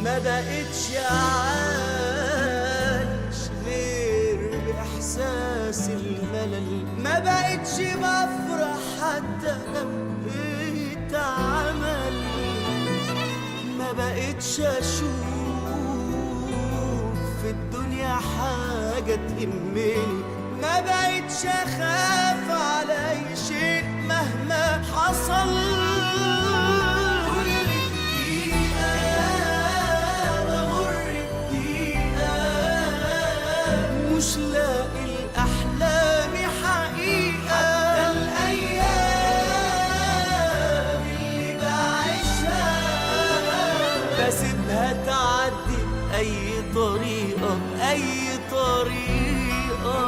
ما بقتش عايش غير بإحساس الملل، ما بقتش بفرح حتى لو اتعمل، ما بقتش أشوف في الدنيا حاجة تهمني، ما بقتش أخاف على أي شيء مهما حصل. مش لاقي الأحلام حقيقة، حتى الأيام اللي بعيشها بسيبها تعدي أي طريقة بأي طريقة.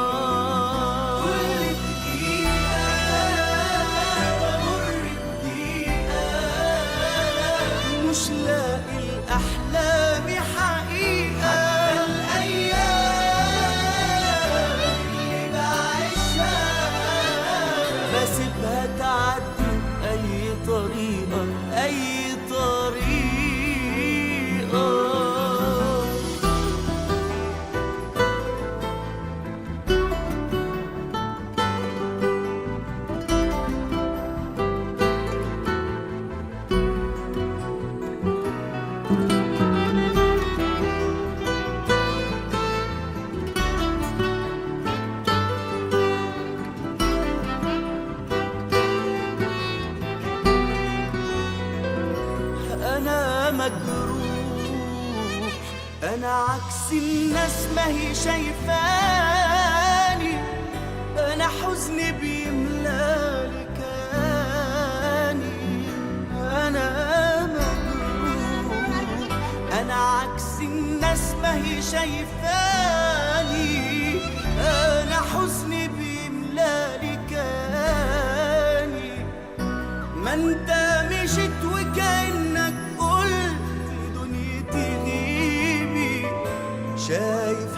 كل دقيقة بمر بدقيقة مش لاقي الأحلام حقيقة، بسيبها تعدي أي طريقة أي طريقة. أنا مجروح، أنا عكس الناس ما هي شايفاني، أنا حزني بيملالي كياني. أنا مجروح، أنا عكس الناس ما هي شايفاني، أنا حزني بيملالي كياني. ما انت مشيت وكأنك قلت دنيتي غيبي، شايف